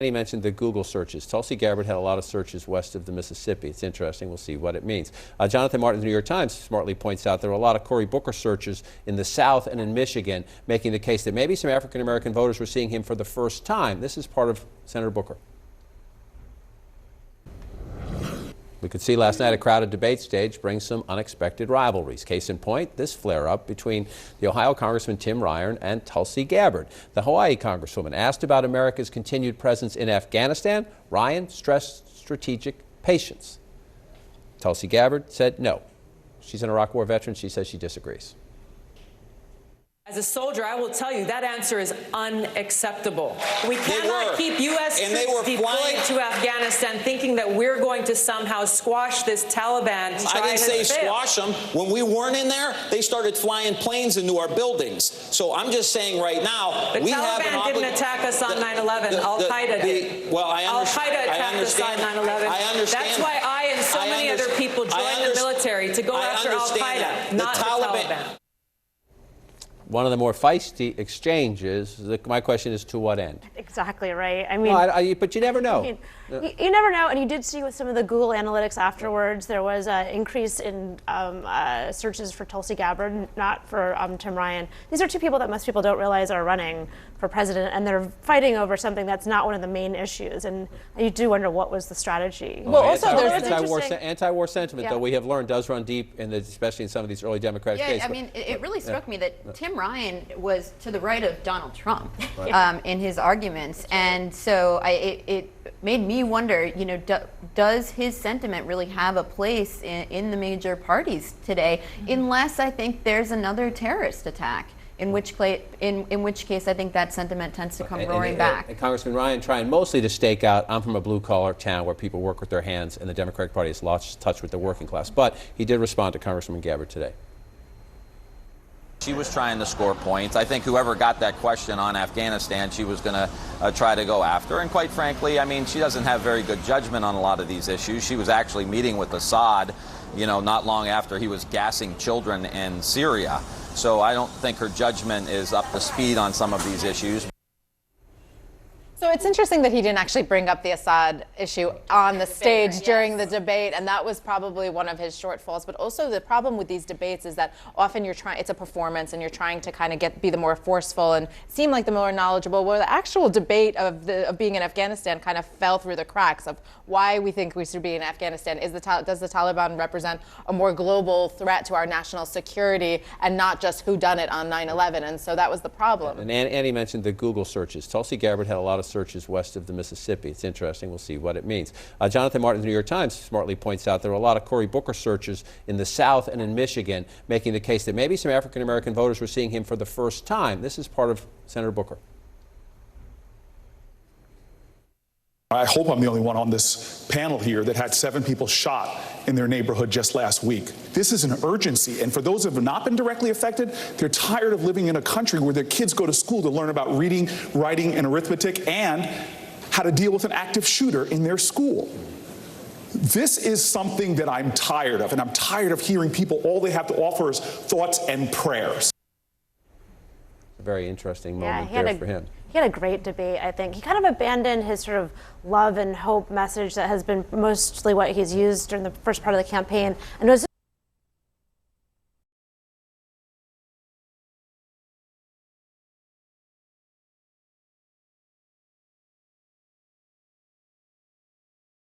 He mentioned the Google searches. Tulsi Gabbard had a lot of searches west of the Mississippi. It's interesting. We'll see what it means. Jonathan Martin of the New York Times smartly points out there were a lot of Cory Booker searches in the South and in Michigan, making the case that maybe some African-American voters were seeing him for the first time. This is part of Senator Booker. We could see last night a crowded debate stage bring some unexpected rivalries. Case in point, this flare-up between the Ohio Congressman Tim Ryan and Tulsi Gabbard. The Hawaii Congresswoman asked about America's continued presence in Afghanistan. Ryan stressed strategic patience. Tulsi Gabbard said no. She's an Iraq War veteran. She says she disagrees. As a soldier, I will tell you that answer is unacceptable. We cannot keep U.S. troops deployed to Afghanistan thinking that we're going to somehow squash this Taliban. I didn't say squash them. When we weren't in there, they started flying planes into our buildings. So I'm just saying right now, the Taliban didn't attack us on 9/11. Al-Qaeda did. Well, I understand. Al-Qaeda attacked us on 9/11. I understand. That's why I and so many other people joined the military to go after Al-Qaeda, not the Taliban. One of the more feisty exchanges. My question is, to what end? Exactly right. I mean, well, but you never know. You never know, and you did see with some of the Google analytics afterwards, there was an increase in searches for Tulsi Gabbard, not for Tim Ryan. These are two people that most people don't realize are running for president, and they're fighting over something that's not one of the main issues. And you do wonder what was the strategy. Well, also there's anti-war sentiment, though, we have learned does run deep, especially in some of these early Democratic states. I mean, it really struck me that Tim Ryan was to the right of Donald Trump in his arguments, and so it made me wonder, you know, does his sentiment really have a place in the major parties today? Unless I think there's another terrorist attack, in which case I think that sentiment tends to come roaring back. And Congressman Ryan trying mostly to stake out, I'm from a blue-collar town where people work with their hands, and the Democratic Party has lost touch with the working class. But he did respond to Congressman Gabbard today. She was trying to score points. I think whoever got that question on Afghanistan, she was going to try to go after. And quite frankly, I mean, she doesn't have very good judgment on a lot of these issues. She was actually meeting with Assad, you know, not long after he was gassing children in Syria. So I don't think her judgment is up to speed on some of these issues. So it's interesting that he didn't actually bring up the Assad issue on the stage during the debate, and that was probably one of his shortfalls. But also the problem with these debates is that often it's a performance, and you're trying to kind of be the more forceful and seem like the more knowledgeable. Where the actual debate of being in Afghanistan kind of fell through the cracks of why we think we should be in Afghanistan. Does the Taliban represent a more global threat to our national security and not just who done it on 9/11? And so that was the problem. And Andy mentioned the Google searches. Tulsi Gabbard had a lot of searches west of the Mississippi. It's interesting. We'll see what it means. Jonathan Martin of the New York Times smartly points out there were a lot of Cory Booker searches in the South and in Michigan, making the case that maybe some African-American voters were seeing him for the first time. This is part of Senator Booker. I hope I'm the only one on this panel here that had 7 people shot in their neighborhood just last week. This is an urgency, and for those who have not been directly affected, they're tired of living in a country where their kids go to school to learn about reading, writing, and arithmetic, and how to deal with an active shooter in their school. This is something that I'm tired of, and I'm tired of hearing people, all they have to offer is thoughts and prayers. A very interesting moment there for him. He had a great debate, I think. He kind of abandoned his sort of love and hope message that has been mostly what he's used during the first part of the campaign, and was